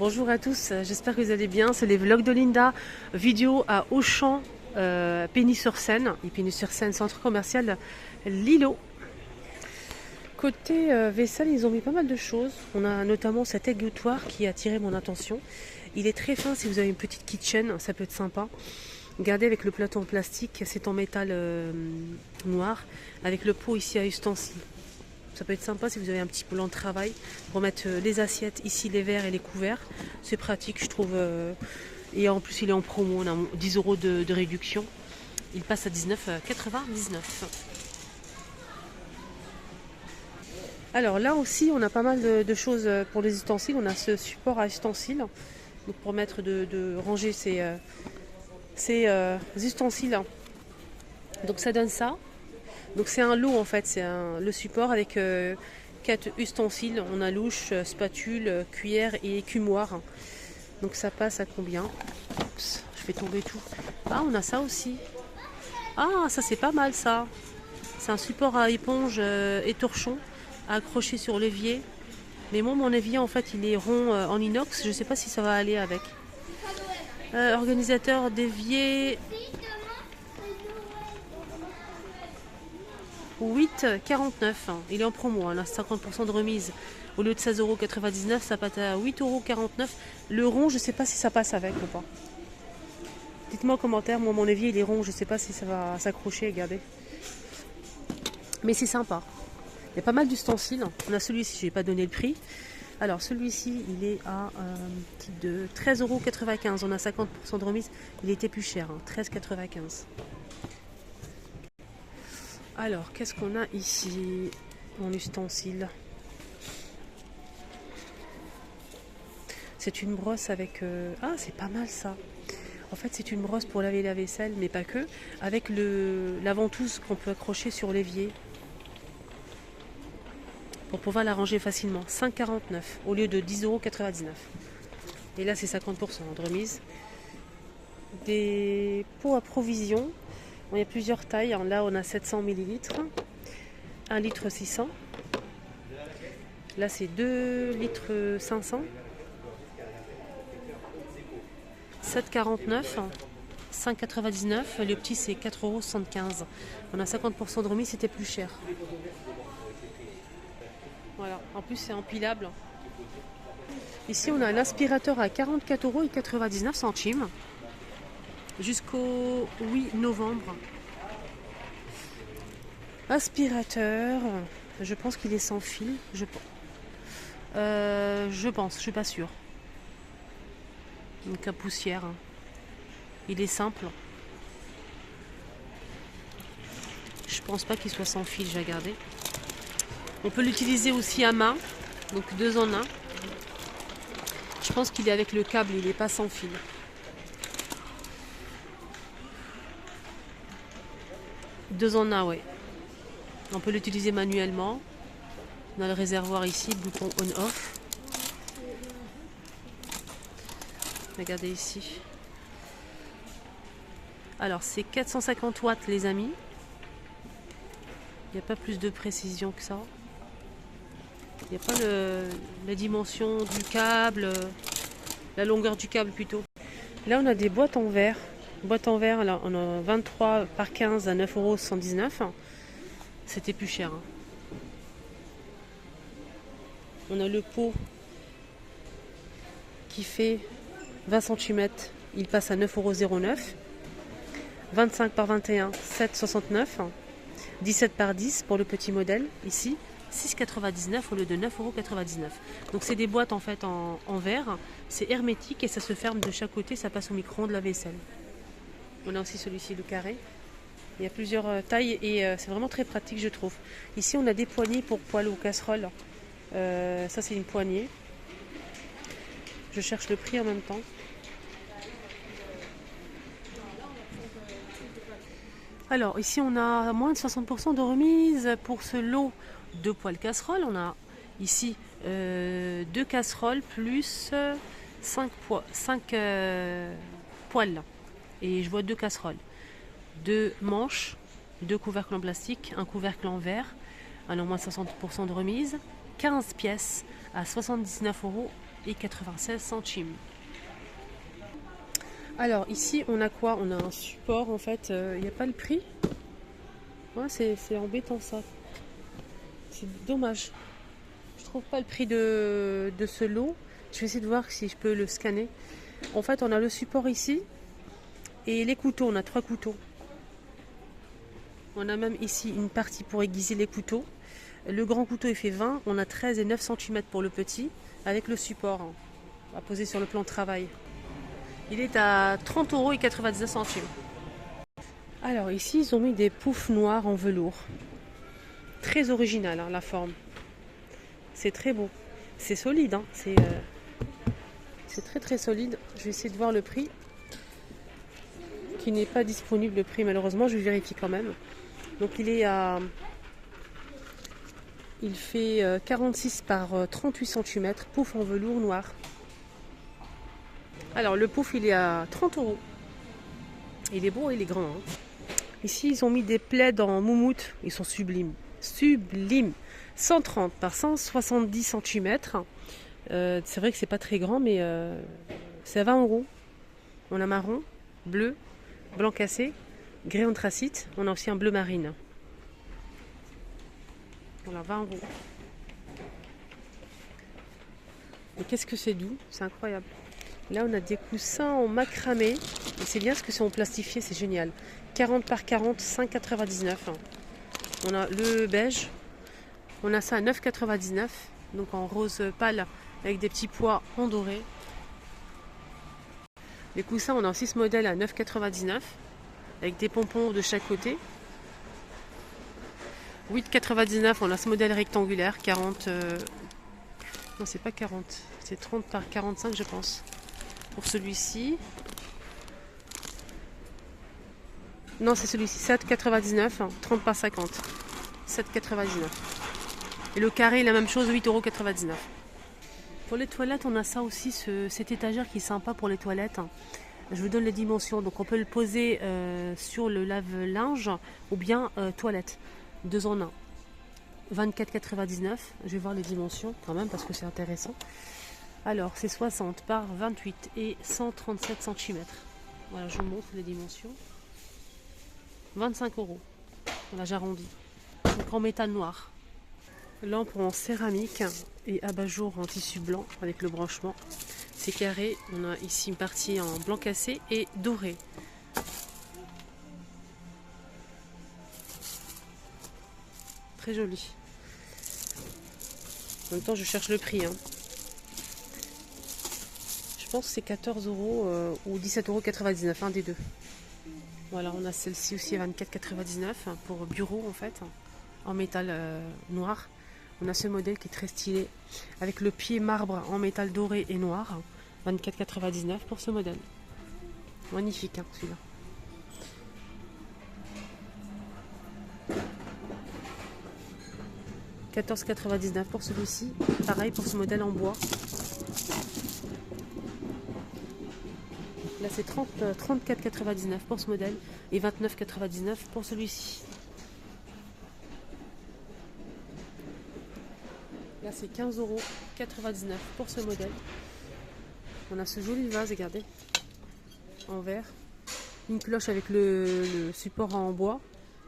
Bonjour à tous, j'espère que vous allez bien. C'est les vlogs de Linda, vidéo à Auchan, Pény-sur-Seine. Et Pény-sur-Seine, centre commercial Lilo. Côté vaisselle, ils ont mis pas mal de choses. On a notamment cet égouttoir qui a attiré mon attention. Il est très fin si vous avez une petite kitchen, ça peut être sympa. Regardez avec le plateau en plastique, c'est en métal noir, avec le pot ici à ustensiles. Ça peut être sympa si vous avez un petit plan de travail pour mettre les assiettes, ici les verres et les couverts. C'est pratique, je trouve. Et en plus, il est en promo, on a 10 € de réduction. Il passe à 19,99 €. Alors là aussi, on a pas mal de choses pour les ustensiles. On a ce support à ustensiles donc pour mettre de ranger ces ustensiles. Donc ça donne ça. Donc c'est un lot en fait, c'est le support avec 4 ustensiles. On a louche, spatule, cuillère et écumoire. Donc ça passe à combien? Oups, je fais tomber tout. Ah, on a ça aussi. Ah, ça c'est pas mal ça. C'est un support à éponge et torchon à accrocher sur l'évier. Mais moi mon évier en fait il est rond en inox. Je ne sais pas si ça va aller avec. Organisateur d'évier. 8,49 €. Il est en promo, hein, là 50% de remise. Au lieu de 16,99 €, ça passe à 8,49 €. Le rond, je ne sais pas si ça passe avec ou pas. Dites-moi en commentaire, moi mon évier il est rond, je ne sais pas si ça va s'accrocher, regardez. Mais c'est sympa. Il y a pas mal d'ustensiles. On a celui-ci, je n'ai pas donné le prix. Alors celui-ci, il est à de 13,95 €. On a 50% de remise. Il était plus cher, hein, 13,95 €. Alors, qu'est-ce qu'on a ici en ustensile? C'est une brosse avec... Ah, c'est pas mal ça. En fait, c'est une brosse pour laver la vaisselle, mais pas que. Avec la ventouse qu'on peut accrocher sur l'évier. Pour pouvoir la ranger facilement. 5,49 € au lieu de 10,99 €. Et là, c'est 50% de remise. Des pots à provision. Il y a plusieurs tailles. Là, on a 700 ml, 1 litre 600. Là, c'est 2 litres 500. 7,49 €, 5,99 €. Le petit, c'est 4,75 €. On a 50% de remise, c'était plus cher. Voilà. En plus, c'est empilable. Ici, on a l'aspirateur à 44,99 € jusqu'au 8 novembre. Aspirateur, je pense qu'il est sans fil. Je pense, je suis pas sûre. Donc à poussière. Il est simple. Je pense pas qu'il soit sans fil, j'ai regardé. On peut l'utiliser aussi à main, donc 2 en 1. Je pense qu'il est avec le câble, il n'est pas sans fil. Deux en un, ouais. On peut l'utiliser manuellement. On a le réservoir ici, bouton on-off. Regardez ici. Alors c'est 450 watts les amis. Il n'y a pas plus de précision que ça. Il n'y a pas la dimension du câble, la longueur du câble plutôt. Là on a des boîtes en verre. Boîte en verre, là, on a 23 par 15 à 9,79 €. C'était plus cher. Hein. On a le pot qui fait 20 cm. Il passe à 9,09 €. 25 par 21, 7,69 €. 17 par 10 pour le petit modèle. Ici, 6,99 € au lieu de 9,99 €. Donc c'est des boîtes en fait en verre. C'est hermétique et ça se ferme de chaque côté. Ça passe au micro-ondes de la vaisselle. On a aussi celui-ci, le carré. Il y a plusieurs tailles et c'est vraiment très pratique, je trouve. Ici, on a des poignées pour poêle ou casserole. Ça, c'est une poignée. Je cherche le prix en même temps. Alors, ici, on a moins de 60% de remise pour ce lot de poêles casseroles. On a ici 2 casseroles plus 5 poêles. Et je vois 2 casseroles, 2 manches, 2 couvercles en plastique, un couvercle en verre, alors moins de 60% de remise, 15 pièces à 79 € et 96 centimes. Alors ici on a quoi? On a un support en fait, il n'y a pas le prix. Ouais, c'est embêtant ça. C'est dommage. Je trouve pas le prix de ce lot. Je vais essayer de voir si je peux le scanner. En fait on a le support ici et les couteaux, on a 3 couteaux. On a même ici une partie pour aiguiser les couteaux. Le grand couteau il fait 20, on a 13 et 9 cm pour le petit avec le support à poser sur le plan de travail. Il est à 30,99 €. Alors ici ils ont mis des poufs noirs en velours. Très original hein, la forme. C'est très beau. C'est solide, hein. C'est très très solide. Je vais essayer de voir le prix. Qui n'est pas disponible le prix malheureusement, je vais vérifier quand même. Donc il fait 46 par 38 cm, pouf en velours noir. Alors le pouf il est à 30 €. Il est beau, il est grand. Hein. Ici ils ont mis des plaids en moumoute, ils sont sublimes. Sublimes. 130 par 170 cm. C'est vrai que c'est pas très grand mais c'est à 20 €. On a marron, bleu, blanc cassé, gris anthracite. On a aussi un bleu marine. Voilà, 20 €. Et qu'est-ce que c'est doux, c'est incroyable. Là, on a des coussins en macramé. Et c'est bien parce que c'est en plastifié, c'est génial. 40 par 40, 5,99 €. On a le beige. On a ça à 9,99 €. Donc en rose pâle avec des petits pois en doré. Les coussins, on a aussi ce modèle à 9,99 € avec des pompons de chaque côté. 8,99 €, on a ce modèle rectangulaire, 40. Non, c'est pas 40, c'est 30 par 45, je pense. Pour celui-ci. Non, c'est celui-ci, 7,99 €, 30 par 50. 7,99 €. Et le carré, la même chose, 8,99 €. Pour les toilettes, on a ça aussi, cette étagère qui est sympa pour les toilettes. Je vous donne les dimensions. Donc on peut le poser sur le lave-linge ou bien toilette. 2 en 1. 24,99 €. Je vais voir les dimensions quand même parce que c'est intéressant. Alors c'est 60 par 28 et 137 cm. Voilà, je vous montre les dimensions. 25 €. Voilà, j'arrondis. Donc en métal noir. Lampe en céramique et abat-jour en tissu blanc avec le branchement. C'est carré. On a ici une partie en blanc cassé et doré. Très joli. En même temps, je cherche le prix. Hein. Je pense que c'est 14 € ou 17,99 €, un des deux. Voilà, on a celle-ci aussi à 24,99 € pour bureau en fait, en métal noir. On a ce modèle qui est très stylé avec le pied marbre en métal doré et noir. 24,99 € pour ce modèle. Magnifique hein, celui-là. « 14,99 € pour celui-ci. Pareil pour ce modèle en bois. Là c'est 34,99 € pour ce modèle et 29,99 € pour celui-ci. Là c'est 15,99 € pour ce modèle. On a ce joli vase, regardez, en verre. Une cloche avec le support en bois,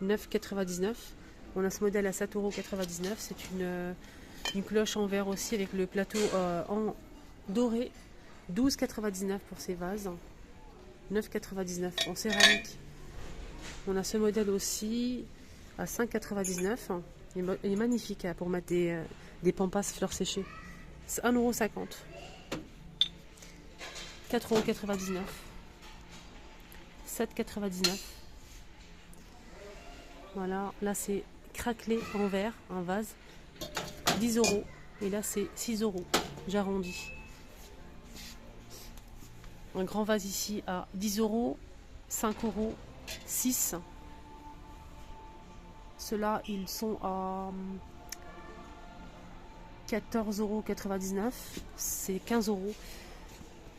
9,99 €. On a ce modèle à 7,99 €. C'est une cloche en verre aussi avec le plateau en doré. 12,99 € pour ces vases. 9,99 € en céramique. On a ce modèle aussi à 5,99 €. Il est magnifique pour mettre des pampas fleurs séchées. C'est 1,50 €. 4,99 €. 7,99 €. Voilà, là c'est craquelé en verre, un vase. 10 €. Et là c'est 6 €. J'arrondis. Un grand vase ici à 10 €, 5 €, 6. Ceux-là, ils sont à 14,99 €. C'est 15 €.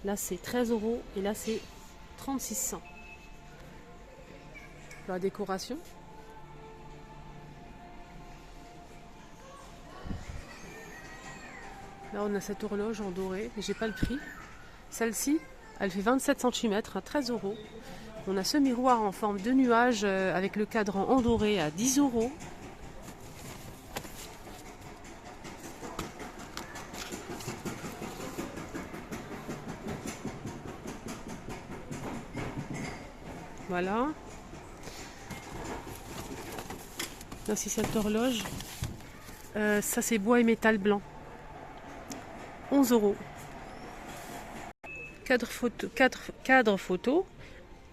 Là, c'est 13 € et là, c'est 36 €. La décoration. Là, on a cette horloge en doré, mais j'ai pas le prix. Celle-ci, elle fait 27 cm à 13 euros. On a ce miroir en forme de nuage avec le cadran en doré à 10 euros. Voilà. Là, c'est cette horloge. Ça, c'est bois et métal blanc. 11 euros. Cadre photo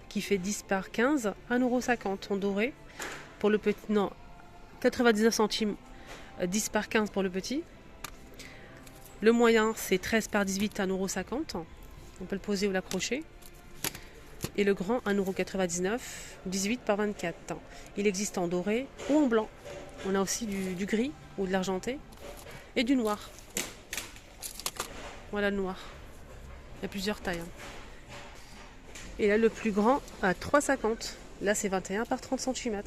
qui fait 10 par 15, 1,50 € en doré. Pour le petit, non, 99 centimes, 10 par 15 pour le petit. Le moyen, c'est 13 par 18, 1,50 €. On peut le poser ou l'accrocher. Et le grand, 1,99 €, 18 par 24. Il existe en doré ou en blanc. On a aussi du gris ou de l'argenté et du noir. Voilà le noir. Il y a plusieurs tailles. Et là, le plus grand à 3,50 €. Là, c'est 21 par 30 cm.